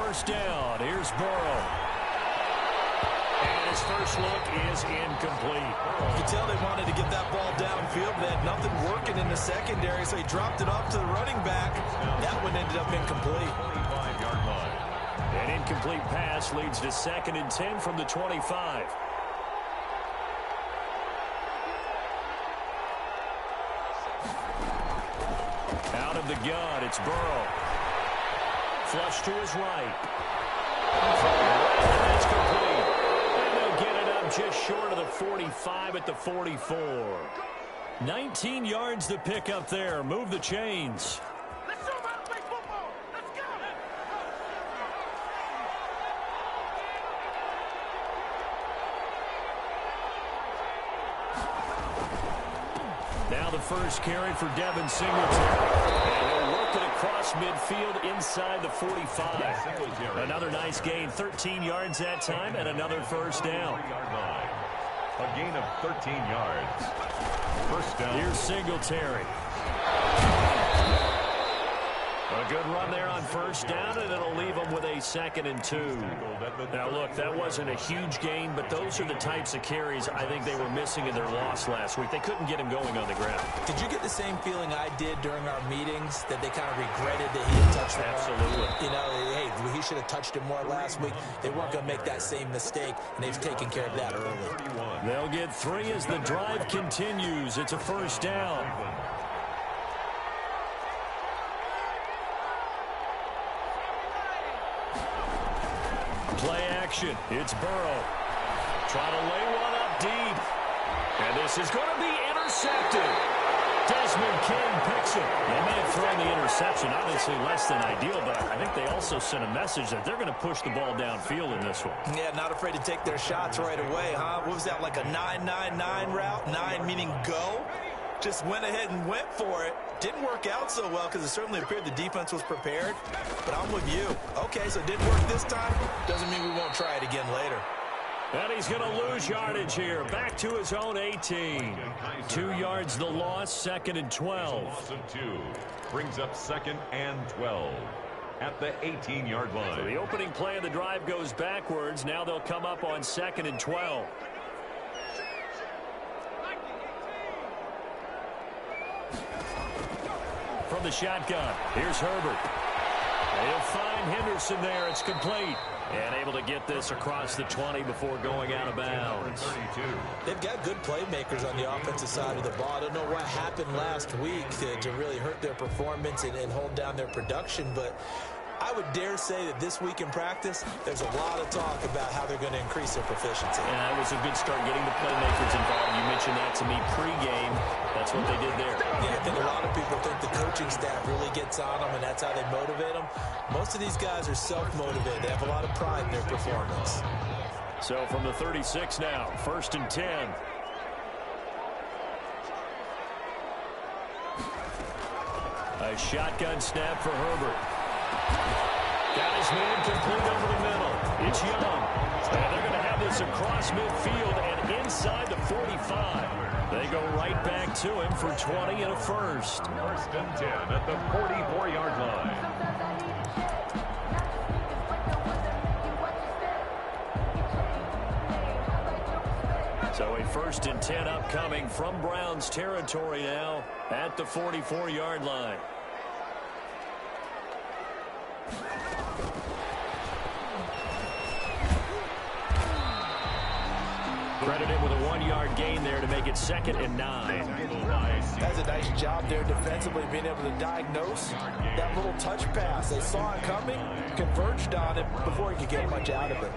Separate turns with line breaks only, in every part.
first down. Here's Burrow. And his first look is incomplete.
You can tell they wanted to get that ball downfield. They had nothing working in the secondary, so he dropped it off to the running back. That one ended up incomplete.
25-yard line.
An incomplete pass leads to 2nd and 10 from the 25. Out of the gun, it's Burrow. Flush to his right. That's complete. And they'll get it up just short of the 45 at the 44. 19 yards to pick up there. Move the chains.
Let's show them how to play football. Let's go.
Now the first carry for Devin Singletary. And he'll work it across midfield inside the 45. Another nice gain, 13 yards that time, and another first down.
A gain of 13 yards. First down.
Here's Singletary. A good run there on first down, and it'll leave them with a 2nd and 2. Now, look, that wasn't a huge gain, but those are the types of carries I think they were missing in their loss last week. They couldn't get him going on the ground.
Did you get the same feeling I did during our meetings, that they kind of regretted that he had touched the ball?
Absolutely.
You know, hey, he should have touched it more last week. They weren't going to make that same mistake, and they've taken care of that early.
They'll get 3 as the drive continues. It's a first down. Play action. It's Burrow. Trying to lay one up deep. And this is going to be intercepted. Desmond King picks it. They may have thrown the interception. Obviously less than ideal, but I think they also sent a message that they're going to push the ball downfield in this one.
Yeah, not afraid to take their shots right away, huh? What was that, like a 9-9-9 route? 9 meaning go? Just went ahead and went for it. Didn't work out so well because it certainly appeared the defense was prepared. But I'm with you. Okay, so it didn't work this time. Doesn't mean we won't try it again later.
And he's going to lose yardage here. Back to his own 18. 2 yards the loss, 2nd and 12.
Loss of 2 brings up 2nd and 12 at the 18-yard line.
So the opening play of the drive goes backwards. Now they'll come up on 2nd and 12. From the shotgun, here's Herbert. They'll find Henderson there. It's complete. And able to get this across the 20 before going out of bounds.
They've got good playmakers on the offensive side of the ball. I don't know what happened last week to really hurt their performance and hold down their production, but I would dare say that this week in practice, there's a lot of talk about how they're going to increase their proficiency.
And that was a good start getting the playmakers involved. You mentioned that to me pregame. That's what they did there.
Yeah, I think a lot of people think the coaching staff really gets on them, and that's how they motivate them. Most of these guys are self-motivated. They have a lot of pride in their performance.
So from the 36 now, 1st and 10. A shotgun snap for Herbert. Got his man complete over the middle. It's Young. And they're going to have this across midfield and inside the 45. They go right back to him for 20 and a first.
1st and 10 at the 44-yard line.
So a 1st and 10 upcoming from Browns territory now at the 44-yard line. Credited with a 1-yard gain there to make it 2nd and 9.
That's a nice job there defensively, being able to diagnose that little touch pass. They saw it coming, converged on it before he could get much out of it.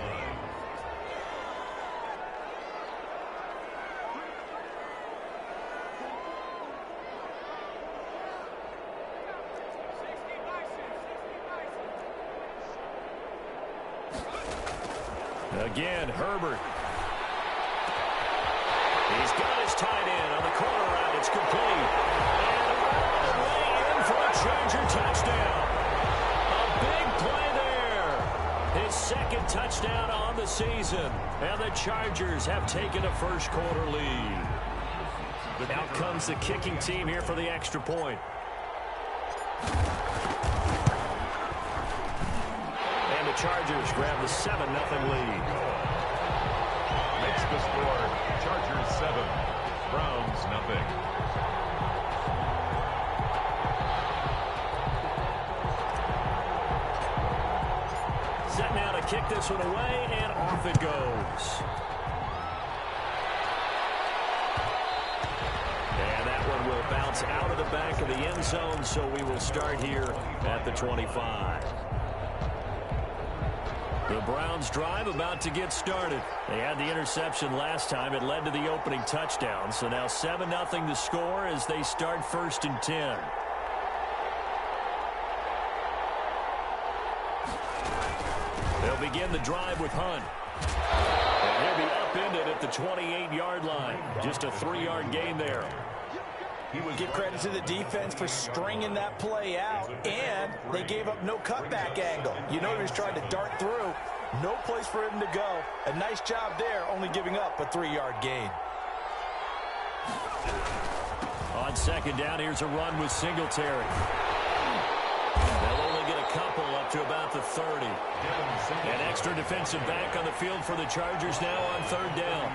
Again, Herbert. He's got his tight end on the corner route. It's complete. And way in for a Charger touchdown. A big play there. His 2nd touchdown on the season. And the Chargers have taken a first-quarter lead. Out comes the kicking team here for the extra point. And the the Chargers grab the 7-0 lead.
Makes the score Chargers 7, Browns 0.
Set now to kick this one away, and off it goes. And that one will bounce out of the back of the end zone, so we will start here at the 25. The Browns drive about to get started. They had the interception last time. It led to the opening touchdown. So now 7-0 to score as they start 1st and 10. They'll begin the drive with Hunt. And he'll be upended at the 28-yard line. Just a 3-yard gain there.
Give credit to the defense for stringing that play out, and they gave up no cutback angle. You know he was trying to dart through. No place for him to go. A nice job there, only giving up a 3-yard gain.
On 2nd down, here's a run with Singletary. They'll only get a couple up to about the 30. An extra defensive back on the field for the Chargers now on 3rd down.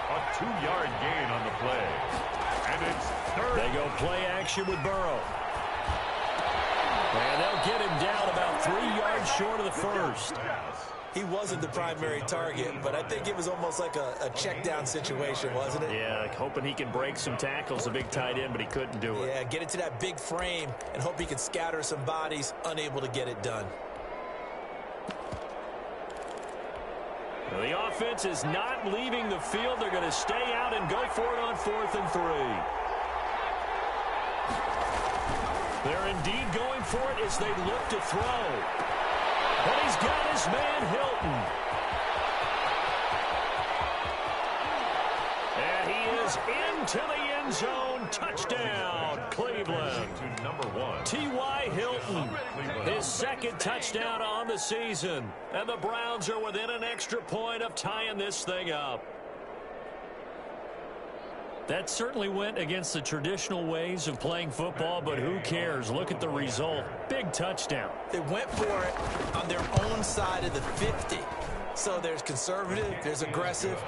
A 2-yard gain on the play. And it's 3rd.
They go play action with Burrow. And they'll get him down about 3 yards short of the 1st.
He wasn't the primary target, but I think it was almost like a check down situation, wasn't it?
Yeah, hoping he can break some tackles, a big tight end, but he couldn't do it.
Yeah, get into that big frame and hope he can scatter some bodies, unable to get it done.
Well, the offense is not leaving the field. They're going to stay out and go for it on 4th and 3. They're indeed going for it as they look to throw. But he's got his man Hilton. And he is into the end zone. Touchdown, Cleveland.
To number 1.
T.Y. Hilton, his 2nd touchdown on the season. And the Browns are within an extra point of tying this thing up. That certainly went against the traditional ways of playing football, but who cares? Look at the result. Big touchdown.
They went for it on their own side of the 50. So there's conservative, there's aggressive,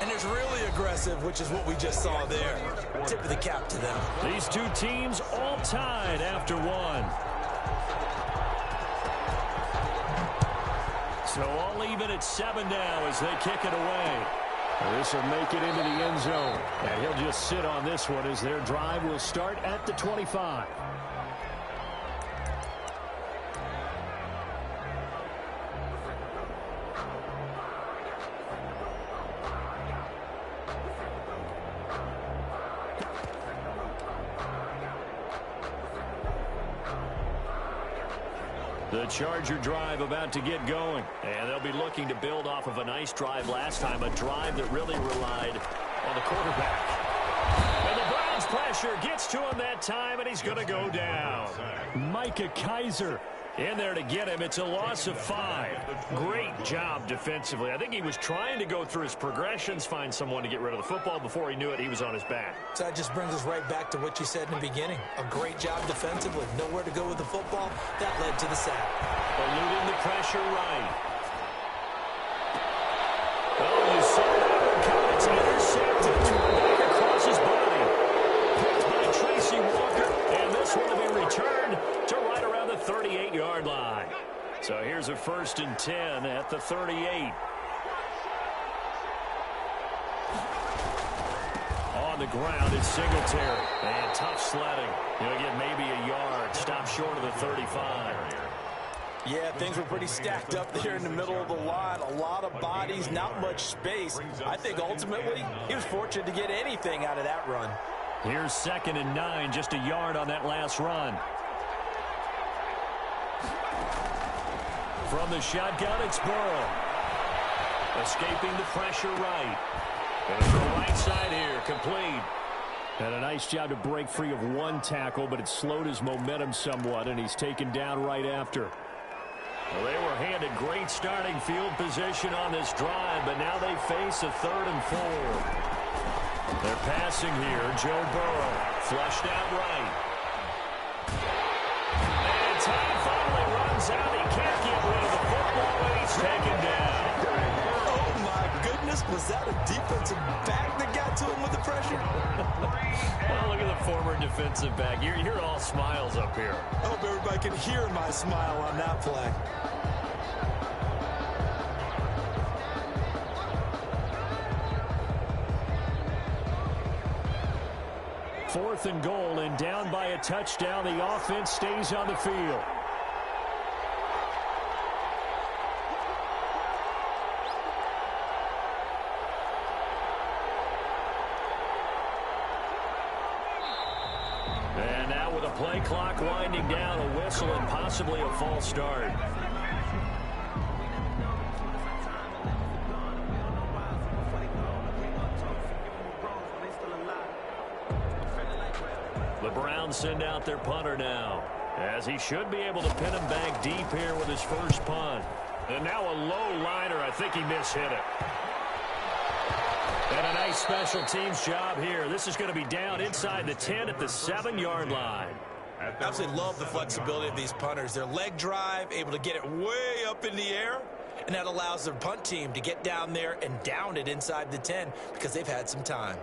and there's really aggressive, which is what we just saw there. Tip of the cap to them.
These two teams all tied after one. So all even at 7 now as they kick it away. This will make it into the end zone. And he'll just sit on this one as their drive will start at the 25. The Charger drive about to get going. And they'll be looking to build off of a nice drive last time, a drive that really relied on the quarterback. And the Browns pressure gets to him that time, and he's going to go down. Micah Kaiser in there to get him. It's a loss of 5. Great job defensively. I think he was trying to go through his progressions, find someone to get rid of the football. Before he knew it, he was on his back.
So that just brings us right back to what you said in the beginning. A great job defensively. Nowhere to go with the football. That led to the sack.
Eluding the pressure right. Oh, you saw that one come. It's intercepted. Back across his body. Picked by Tracy Walker. And this one will be returned to right around the 38-yard line. So here's a 1st and 10 at the 38. On the ground, it's Singletary. And tough sledding. He'll get maybe a yard. Stop short of the 35.
Yeah, things were pretty stacked up there in the middle of the line. A lot of bodies, not much space. I think ultimately he was fortunate to get anything out of that run.
Here's 2nd and 9, just a yard on that last run. From the shotgun, it's Burrow. Escaping the pressure right. And to the right side here, complete. And a nice job to break free of one tackle, but it slowed his momentum somewhat, and he's taken down right after. Well, they were handed great starting field position on this drive, but now they face a 3rd and 4. They're passing here. Joe Burrow flushed out right. And time finally runs out. He can't get rid of the defensive back. You're all smiles up here.
I hope everybody can hear my smile on that play.
Fourth and goal, and down by a touchdown. The offense stays on the field. And now with a play clock winding down, a whistle and possibly a false start. The Browns send out their punter now, as he should be able to pin him back deep here with his first punt. And now a low liner. I think he mishit it. And a nice special teams job here. This is going to be down inside the 10 at the 7-yard line.
I absolutely love the flexibility of these punters. Their leg drive, able to get it way up in the air, and that allows their punt team to get down there and down it inside the 10 because they've had some time.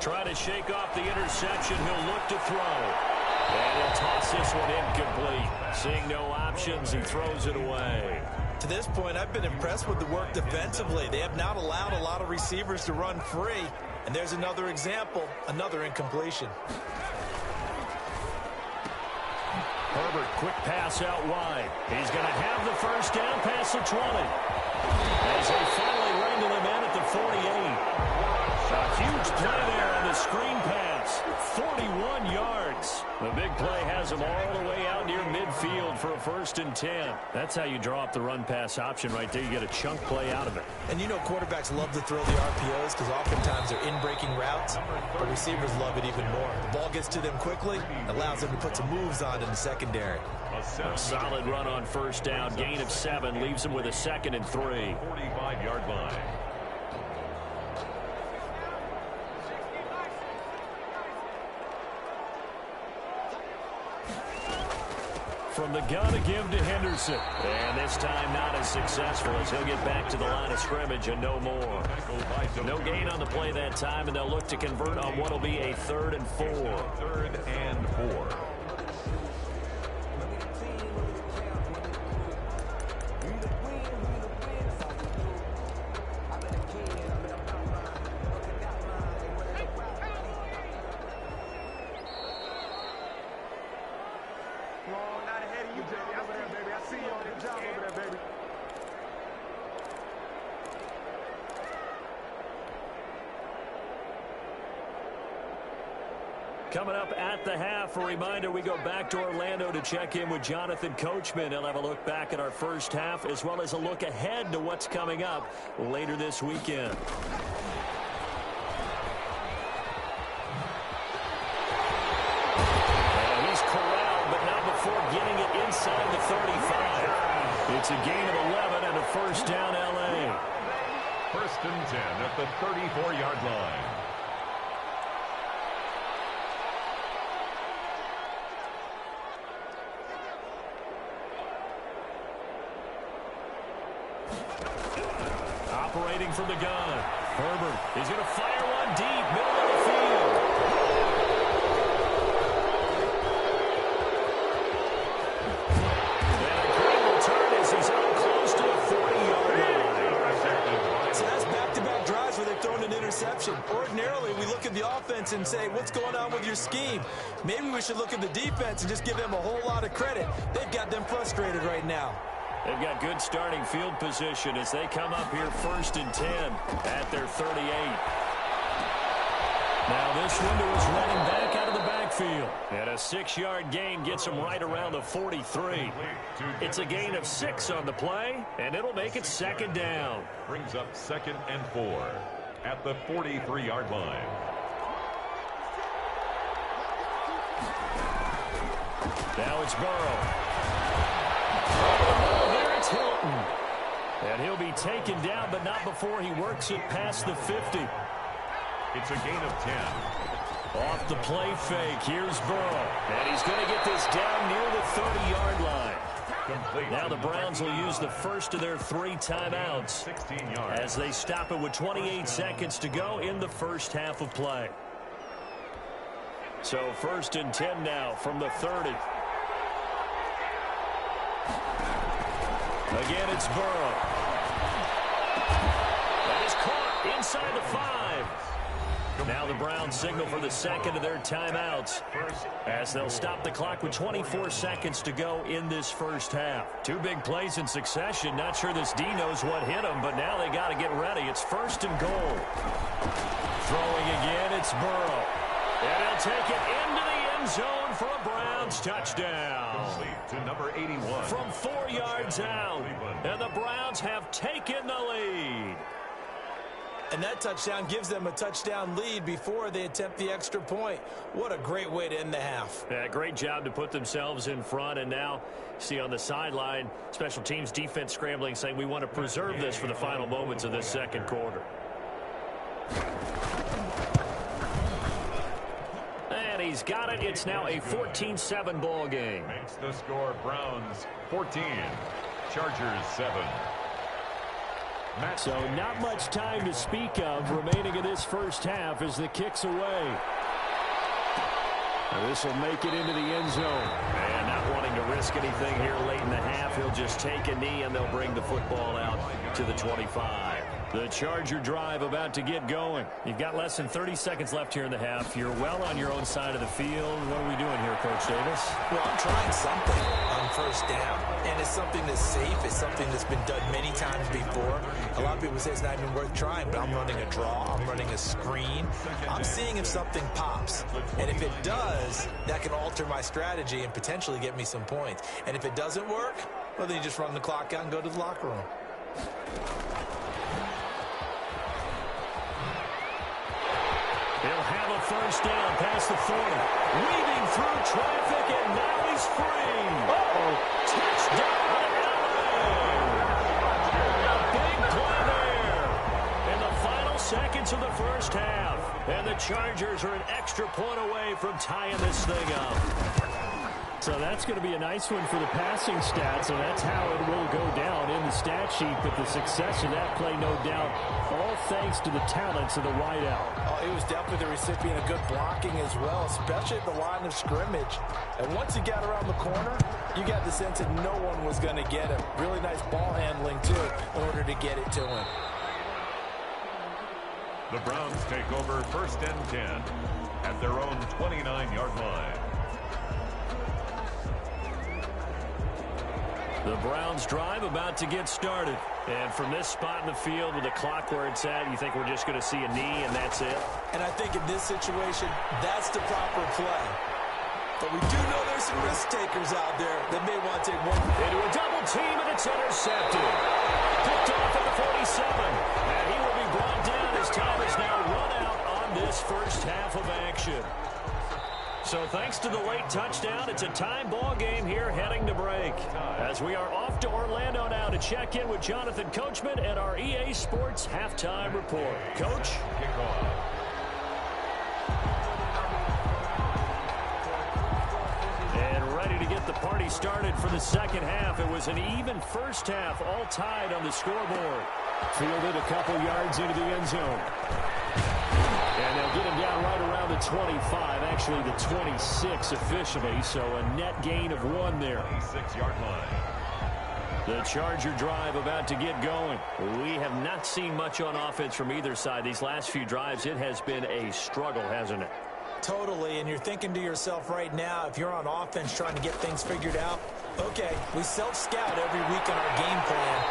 Trying to shake off the interception. He'll look to throw. And he'll toss this one incomplete. Seeing no options, he throws it away.
To this point, I've been impressed with the work defensively. They have not allowed a lot of receivers to run free. And there's another example, another incompletion.
Herbert, quick pass out wide. He's going to have the first down past the 20. As they finally wrangle him in at the 48. A huge play there on the screen pass. 41 yards. The big play has him all the way out near midfield for a 1st and 10. That's how you draw up the run-pass option right there. You get a chunk play out of it.
And you know quarterbacks love to throw the RPOs because oftentimes they're in-breaking routes, but receivers love it even more. The ball gets to them quickly, allows them to put some moves on in the secondary.
A solid run on 1st down. Gain of 7 leaves him with a 2nd and 3.
45-yard line.
From the gun, a give to Henderson. And this time not as successful as he'll get back to the line of scrimmage and no more. No gain on the play that time, and they'll look to convert on what will be a 3rd and 4.
3rd and 4.
Coming up at the half, a reminder, we go back to Orlando to check in with Jonathan Coachman. He'll have a look back at our first half as well as a look ahead to what's coming up later this weekend. And he's corralled, but not before getting it inside the 35. It's a gain of 11 and a 1st down L.A.
1st and 10 at the 34-yard line.
Operating from the gun. Herbert is going to fire one deep, middle of the field. And a great return as he's out close to the 40-yard line.
So that's back-to-back drives where they've thrown an interception. Ordinarily, we look at the offense and say, what's going on with your scheme? Maybe we should look at the defense and just give them a whole lot of credit. They've got them frustrated right now.
They've got good starting field position as they come up here 1st and 10 at their 38. Now this window is running back out of the backfield. And a 6-yard gain gets them right around the 43. It's a gain of 6 on the play, and it'll make it 2nd down.
Brings up 2nd and 4 at the 43-yard line.
Now it's Burrow. Hilton. And he'll be taken down, but not before he works it past the 50.
It's a gain of 10.
Off the play fake, here's Burrow. And he's going to get this down near the 30-yard line.
Complete.
Now the Browns will use the first of their 3 timeouts
16 yards.
as they stop it with 28 seconds to go in the first half of play. So 1st and 10 now from the 30. Again, it's Burrow. That is caught inside the 5. Now the Browns signal for the second of their timeouts as they'll stop the clock with 24 seconds to go in this first half. 2 big plays in succession. Not sure this D knows what hit them, but now they got to get ready. It's 1st and goal. Throwing again, it's Burrow. And he'll take it into the end zone for a Browns touchdown.
Complete to number 81.
From 4 yards out. And the Browns have taken the lead.
And that touchdown gives them a touchdown lead before they attempt the extra point. What a great way to end the half.
Yeah, great job to put themselves in front. And now, see on the sideline, special teams defense scrambling, saying we want to preserve this for the final moments of this second quarter. And he's got it. It's now a 14-7 ball game.
Makes the score Browns 14, Chargers 7.
So not much time to speak of remaining in this first half as the kick's away. This will make it into the end zone. And not wanting to risk anything here late in the half, he'll just take a knee and they'll bring the football out to the 25. The Charger drive about to get going. You've got less than 30 seconds left here in the half. You're well on your own side of the field. What are we doing here, Coach Davis?
Well, I'm trying something on first down. And it's something that's safe. It's something that's been done many times before. A lot of people say it's not even worth trying, but I'm running a draw. I'm running a screen. I'm seeing if something pops. And if it does, that can alter my strategy and potentially get me some points. And if it doesn't work, well, then you just run the clock out and go to the locker room.
He'll have a first down past the 40. Weaving through traffic, and now he's free. Touchdown, LA! A big play there in the final seconds of the first half. And the Chargers are an extra point away from tying this thing up. So that's going to be a nice one for the passing stats, and that's how it will go down in the stat sheet. But the success of that play, no doubt, all thanks to the talents of the wideout.
Oh, he was definitely the recipient of good blocking as well, especially at the line of scrimmage. And once he got around the corner, you got the sense that no one was going to get him. Really nice ball handling, too, in order to get it to him.
The Browns take over 1st and 10 at their own 29-yard line.
The Browns drive about to get started. And from this spot in the field with the clock where it's at, you think we're just going to see a knee and that's it?
And I think in this situation, that's the proper play. But we do know there's some risk takers out there that may want to take one.
Into a double team, and it's intercepted. Picked off at the 47. And he will be brought down as time is now run out on this first half of action. So thanks to the late touchdown, it's a tie ball game here heading to break. As we are off to Orlando now to check in with Jonathan Coachman and our EA Sports Halftime Report. Coach? And ready to get the party started for the second half. It was an even first half, all tied on the scoreboard. Fielded a couple yards into the end zone. And they'll get him down right around the 25, actually the 26 officially, so a net gain of 1 there.
26-yard line.
The Charger drive about to get going. We have not seen much on offense from either side. These last few drives, it has been a struggle, hasn't it?
Totally, and you're thinking to yourself right now, if you're on offense trying to get things figured out, okay, we self-scout every week on our game plan.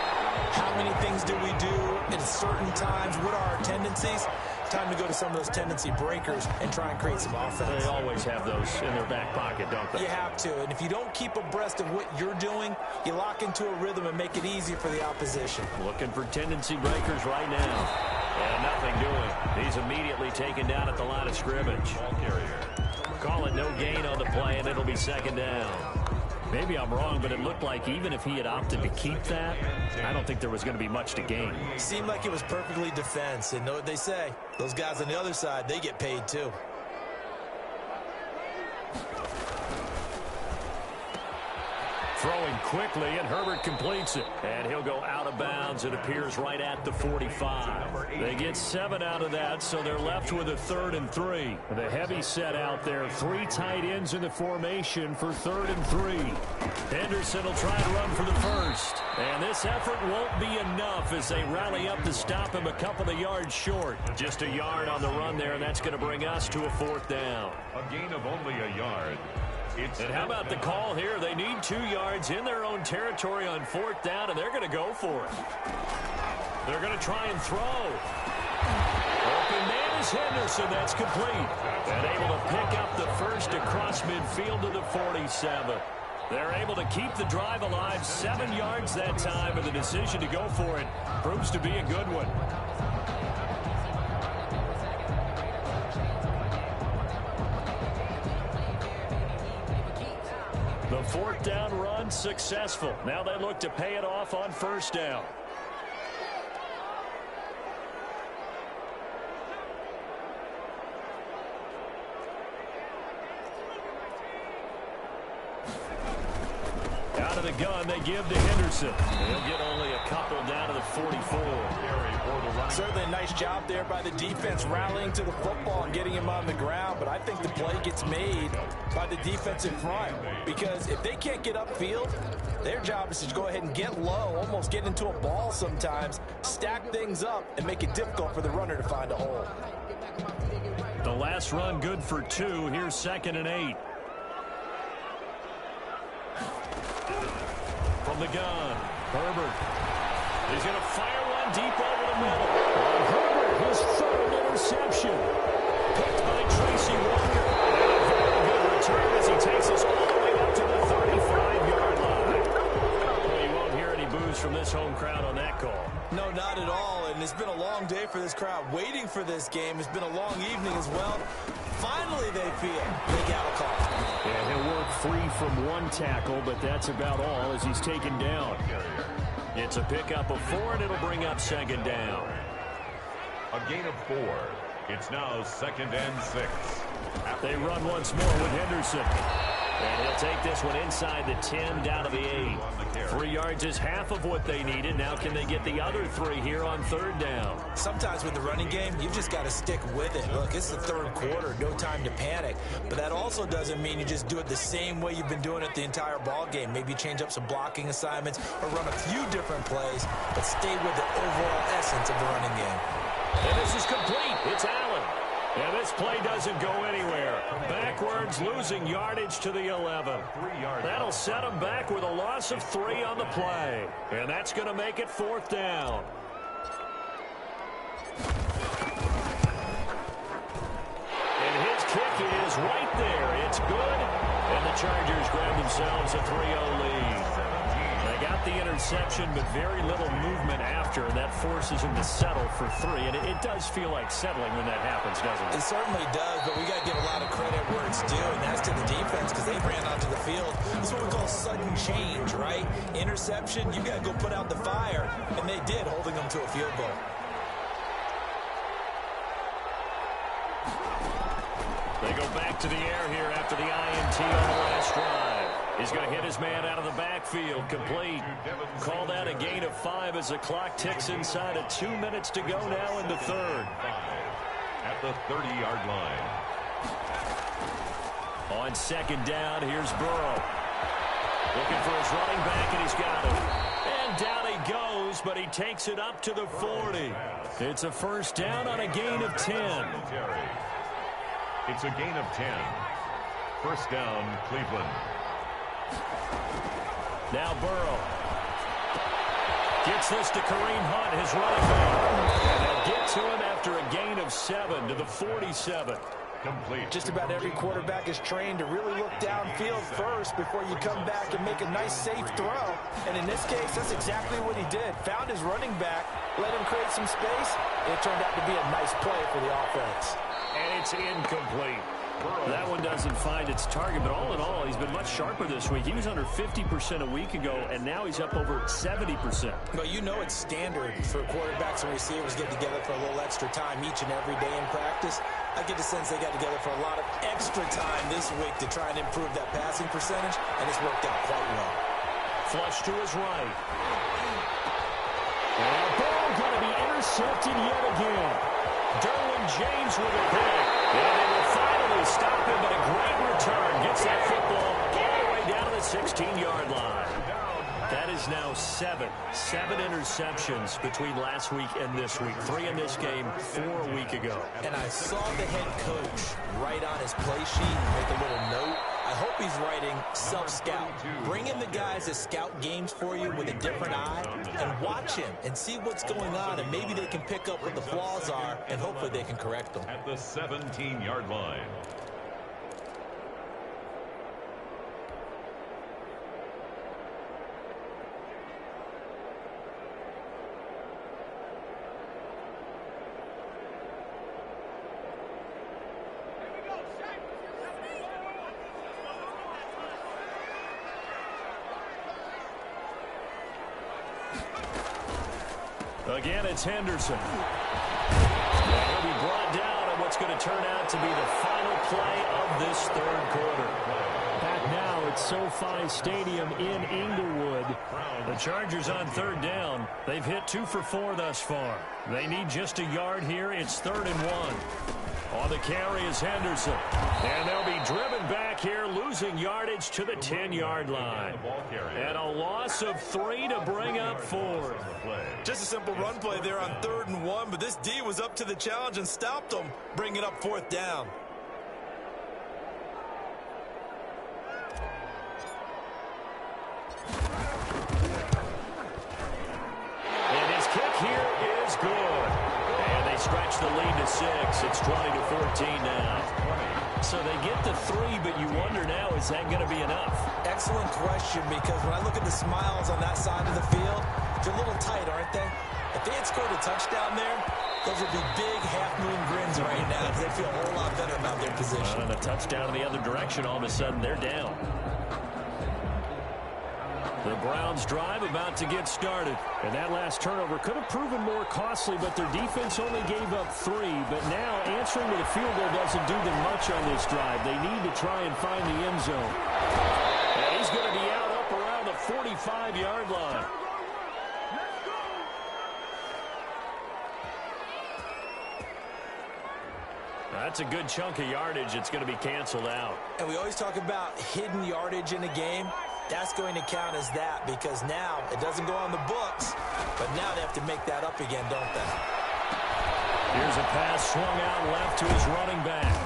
How many things do we do at certain times? What are our tendencies? Time to go to some of those tendency breakers and try and create some offense.
They always have those in their back pocket, don't they?
You have to, and if you don't keep abreast of what you're doing, you lock into a rhythm and make it easier for the opposition.
Looking for tendency breakers right now. And nothing doing. He's immediately taken down at the line of scrimmage.
Ball carrier.
Call it no gain on the play, and it'll be second down. Maybe I'm wrong, but it looked like even if he had opted to keep that, I don't think there was going to be much to gain.
Seemed like it was perfectly defense. And know what they say? Those guys on the other side, they get paid too.
Throwing quickly, and Herbert completes it. And he'll go out of bounds. It appears right at the 45. They get 7 out of that, so they're left with a 3rd and 3. The heavy set out there. 3 tight ends in the formation for 3rd and 3. Henderson will try to run for the first. And this effort won't be enough as they rally up to stop him a couple of yards short. Just a yard on the run there, and that's going to bring us to a 4th down.
A gain of only a yard.
And how about the call here? They need 2 yards in their own territory on 4th down, and they're going to go for it. They're going to try and throw. Open man is Henderson. That's complete. And able to pick up the first across midfield to the 47. They're able to keep the drive alive. 7 yards that time, and the decision to go for it proves to be a good one. The 4th down run successful. Now they look to pay it off on 1st down. Out of the gun, they give to Henderson. He'll get only a couple down to the 44.
Certainly a nice job there by the defense rallying to the football and getting him on the ground, but I think the play gets made by the defensive front because if they can't get upfield, their job is to go ahead and get low, almost get into a ball sometimes, stack things up, and make it difficult for the runner to find a hole.
The last run good for 2. Here's 2nd and 8. From the gun, Herbert. He's going to fire one deep over the middle. And Herbert, his 3rd interception. Picked by Tracy Walker. And a very good return as he takes us all the way up to the 35-yard line. Well, you won't hear any boos from this home crowd on that call.
No, not at all, and it's been a long day for this crowd waiting for this game. It's been a long evening as well. Finally, they feel they got a call.
Yeah, he'll work free from 1 tackle, but that's about all as he's taken down. It's a pickup of 4, and it'll bring up 2nd down.
A gain of 4. It's now 2nd and 6.
They run once more with Henderson. And he'll take this one inside the 10, down to the 8. 3 yards is half of what they needed. Now can they get the other 3 here on 3rd down?
Sometimes with the running game, you've just got to stick with it. Look, it's the 3rd quarter, no time to panic. But that also doesn't mean you just do it the same way you've been doing it the entire ball game. Maybe change up some blocking assignments or run a few different plays, but stay with the overall essence of the running game.
And this is complete. It's Allen. And this play doesn't go anywhere. Backwards, losing yardage to the 11. That'll set him back with a loss of 3 on the play. And that's going to make it 4th down. And his kick is right there. It's good. And the Chargers grab themselves a 3-0 lead. They got the interception, but very little movement after, and that forces him to settle for 3. And it does feel like settling when that happens, doesn't it?
It certainly does, but we got to give a lot of credit where it's due, and that's to the defense because they ran onto the field. This is what we call sudden change, right? Interception, you got to go put out the fire, and they did, holding them to a field goal.
They go back to the air here after the INT on the last drive. He's going to hit his man out of the backfield. Complete. Call that a gain of 5 as the clock ticks inside of 2 minutes to go now in the 3rd.
At the 30-yard line.
On 2nd down, here's Burrow. Looking for his running back, and he's got it. And down he goes, but he takes it up to the 40. It's a 1st down on a gain of 10.
It's a gain of 10. 1st down, Cleveland.
Now Burrow gets this to Kareem Hunt, his running back. And they'll get to him after a gain of 7 to the 47.
Complete.
Just about every quarterback is trained to really look downfield first before you come back and make a nice, safe throw. And in this case, that's exactly what he did. Found his running back, let him create some space, and it turned out to be a nice play for the offense.
And it's incomplete. That one doesn't find its target, but all in all, he's been much sharper this week. He was under 50% a week ago, and now he's up over 70%.
Well, you know it's standard for quarterbacks and receivers get together for a little extra time each and every day in practice. I get the sense they got together for a lot of extra time this week to try and improve that passing percentage, and it's worked out quite well.
Flush to his right. And the ball going to be intercepted yet again. Derwin James with a pick. And they will finally stop him, but a great return. Gets that football all the way down to the 16-yard line. That is now seven interceptions between last week and this week. 3 in this game, 4 a week ago.
And I saw the head coach write on his play sheet and make a little note. I hope he's writing self-scout. Bring in the guys that scout games for you with a different eye and watch him and see what's going on, and maybe they can pick up what the flaws are, and hopefully they can correct them.
At the 17-yard line.
Again, it's Henderson. And he'll be brought down on what's going to turn out to be the final play of this third quarter. Back now at SoFi Stadium in Inglewood. The Chargers on third down. They've hit 2 for 4 thus far. They need just a yard here. It's 3rd and 1. On the carry is Henderson. And they'll be driven back here, losing yardage to the 10-yard line. And a loss of 3 to bring up 4.
Just a simple run play there on 3rd and 1, but this D was up to the challenge and stopped them, bringing up 4th down.
And his kick here is good. And they stretch the lead to 6. It's 20-14 now. So they get the 3, but you wonder now, is that going to be enough?
Excellent question, because when I look at the smiles on that side of the field, they're a little tight, aren't they? If they had scored a touchdown there, those would be big half-moon grins right now because they feel a whole lot better about their position.
And a touchdown in the other direction, all of a sudden they're down. The Browns drive about to get started. And that last turnover could have proven more costly, but their defense only gave up 3. But now answering with a field goal doesn't do them much on this drive. They need to try and find the end zone. And he's going to be out up around the 45-yard line. That's a good chunk of yardage. It's going to be canceled out.
And we always talk about hidden yardage in a game. That's going to count as that, because now it doesn't go on the books, but now they have to make that up again, don't they?
Here's a pass swung out left to his running back.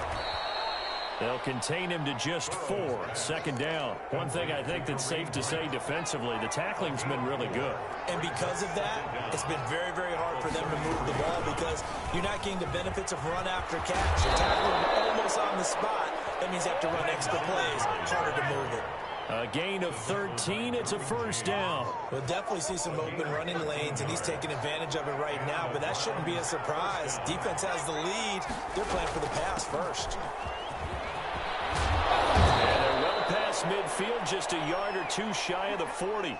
They'll contain him to just 4. 2nd down. One thing I think that's safe to say defensively, the tackling's been really good.
And because of that, it's been very, very hard for them to move the ball because you're not getting the benefits of run after catch. You're tackling almost on the spot. That means you have to run extra plays. Harder to move it.
A gain of 13. It's a 1st down.
We'll definitely see some open running lanes, and he's taking advantage of it right now, but that shouldn't be a surprise. Defense has the lead. They're playing for the pass first.
And they're well past midfield, just a yard or 2 shy of the 40.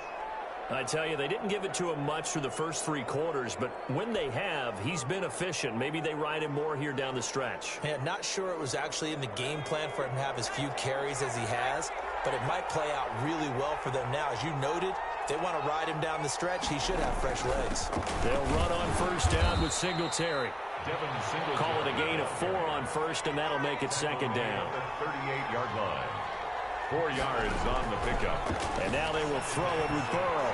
I tell you, they didn't give it to him much through the first 3 quarters, but when they have, he's been efficient. Maybe they ride him more here down the stretch.
Man, not sure it was actually in the game plan for him to have as few carries as he has, but it might play out really well for them now. As you noted, if they want to ride him down the stretch, he should have fresh legs.
They'll run on 1st down with Singletary. Call it a gain of 4 on 1st, and that'll make it 2nd down.
38-yard line. 4 yards on the pickup.
And now they will throw it with Burrow.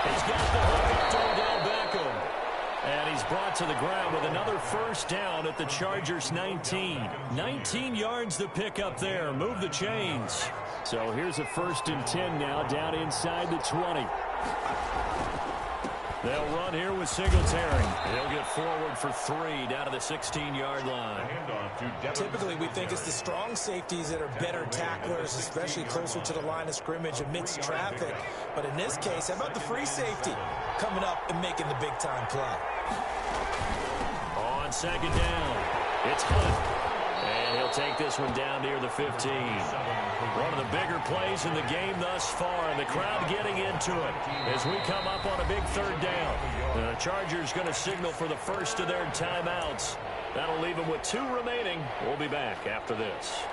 He's got the hook up to Odell Beckham. And he's brought to the ground with another 1st down at the Chargers' 19. 19 yards to pick up there. Move the chains. So here's a 1st and 10 now down inside the 20. They'll run here with Singletary. He'll get forward for 3 down to the 16-yard line.
Typically, we think it's the strong safeties that are better tacklers, especially closer to the line of scrimmage amidst traffic. But in this case, how about the free safety coming up and making the big-time play?
On 2nd down, it's Hunt. And And he'll take this one down near the 15. One of the bigger plays in the game thus far, and the crowd getting into it as we come up on a big third down. The Chargers going to signal for the first of their timeouts. That'll leave them with 2 remaining. We'll be back after this.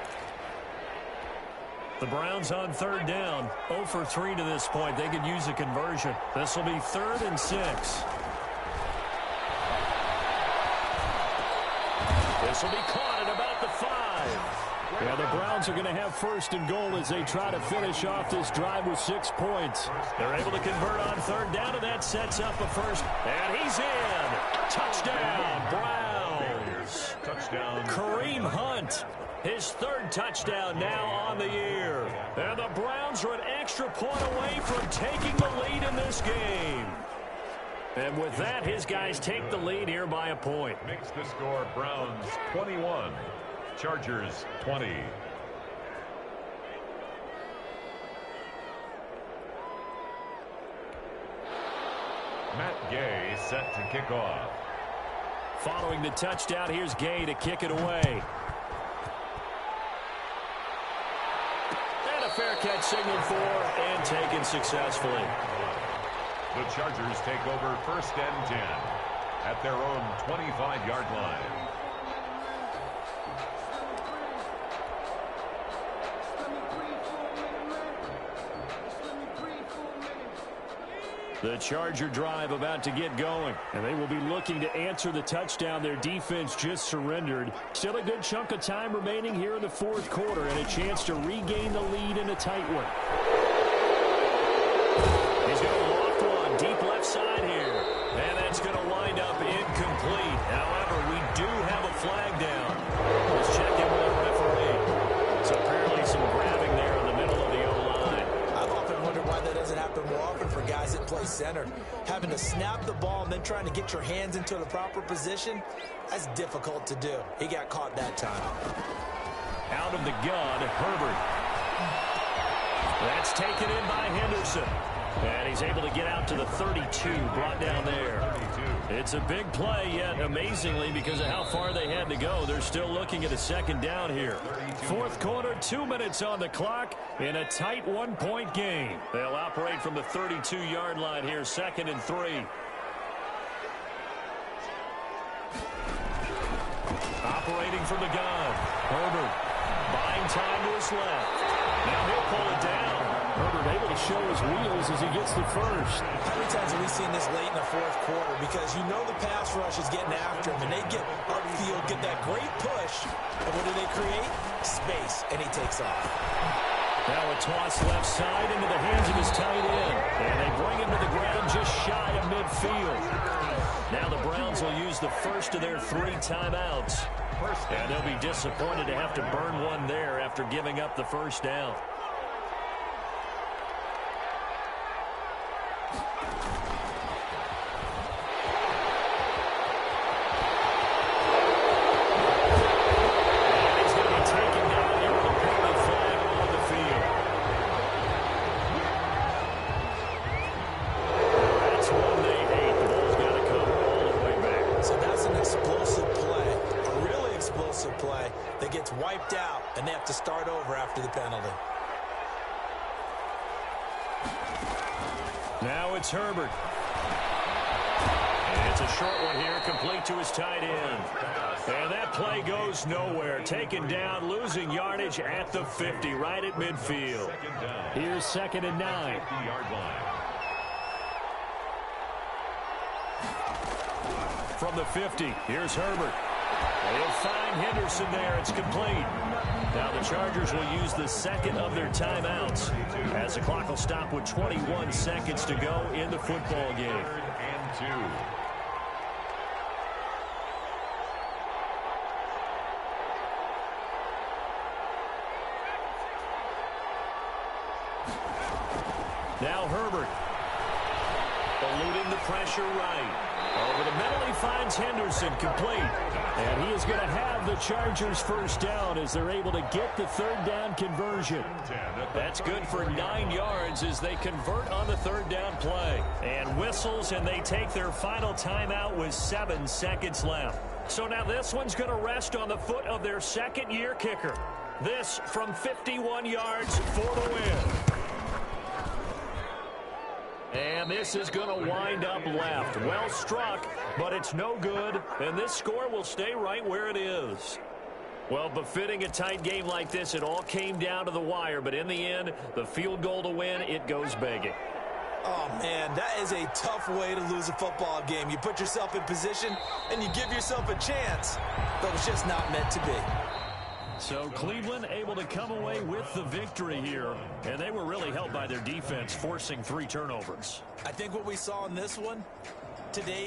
The Browns on third down, 0 for 3 to this point. They could use a conversion. This will be 3rd and 6. This will be caught at about the 5. Yeah, the Browns are going to have 1st and goal as they try to finish off this drive with 6 points. They're able to convert on third down, and that sets up a first. And he's in. Touchdown, Browns.
Touchdown.
Kareem Hunt. His 3rd touchdown now on the year. And the Browns are an extra point away from taking the lead in this game. And with that, his guys take the lead here by a point.
Makes the score Browns 21, Chargers 20. Matt Gay set to kick off.
Following the touchdown, here's Gay to kick it away. Fair catch signaled for and taken successfully.
The Chargers take over 1st and 10 at their own 25-yard line.
The Charger drive about to get going, and they will be looking to answer the touchdown their defense just surrendered. Still a good chunk of time remaining here in the 4th quarter and a chance to regain the lead in a tight one. He's going to loft one deep left side here, and that's going to wind up incomplete. However, we do have a flag down. Let's check in with the referee. So apparently some grabbing there in the middle of the O-line.
I've often wondered why that doesn't happen more often for guys that play center. Having to snap the ball and then trying to get your hands into the proper position, that's difficult to do. He got caught that time.
Out of the gun, Herbert. That's taken in by Henderson. And he's able to get out to the 32, brought down there. It's a big play, yet amazingly, because of how far they had to go, they're still looking at a 2nd down here. 4th quarter, 2 minutes on the clock in a tight 1-point game. They'll operate from the 32-yard line here, 2nd and 3. Operating from the gun, Herbert buying time to his left. Now he'll pull it down. Herbert able to show his wheels as he gets the first.
How many times have we seen this late in the 4th quarter? Because you know the pass rush is getting after him, and they get upfield, get that great push, and what do they create? Space, and he takes off.
Now a toss left side into the hands of his tight end, and they bring him to the ground just shy of midfield. Now the Browns will use the first of their 3 timeouts, and they'll be disappointed to have to burn one there after giving up the first down.
Wiped out, and they have to start over after the penalty.
Now it's Herbert. And it's a short one here, complete to his tight end. And that play goes nowhere. Taken down, losing yardage at the 50, right at midfield. Here's 2nd and 9. From the 50, here's Herbert. They'll find Henderson there. It's complete. Now the Chargers will use the 2nd of their timeouts as the clock will stop with 21 seconds to go in the football game.
3rd and 2.
Now Herbert. Eluding the pressure right. Over the middle, he finds Henderson complete. And he is going to have the Chargers first down as they're able to get the 3rd down conversion. That's good for 9 yards as they convert on the 3rd down play. And whistles, and they take their final timeout with 7 seconds left. So now this one's going to rest on the foot of their second-year kicker. This from 51 yards for the win. And this is going to wind up left. Well struck, but it's no good, and this score will stay right where it is. Well, befitting a tight game like this, it all came down to the wire, but in the end, the field goal to win, it goes begging.
Oh, man, that is a tough way to lose a football game. You put yourself in position, and you give yourself a chance, but it's just not meant to be.
So Cleveland able to come away with the victory here, and they were really helped by their defense, forcing 3 turnovers.
I think what we saw in this one today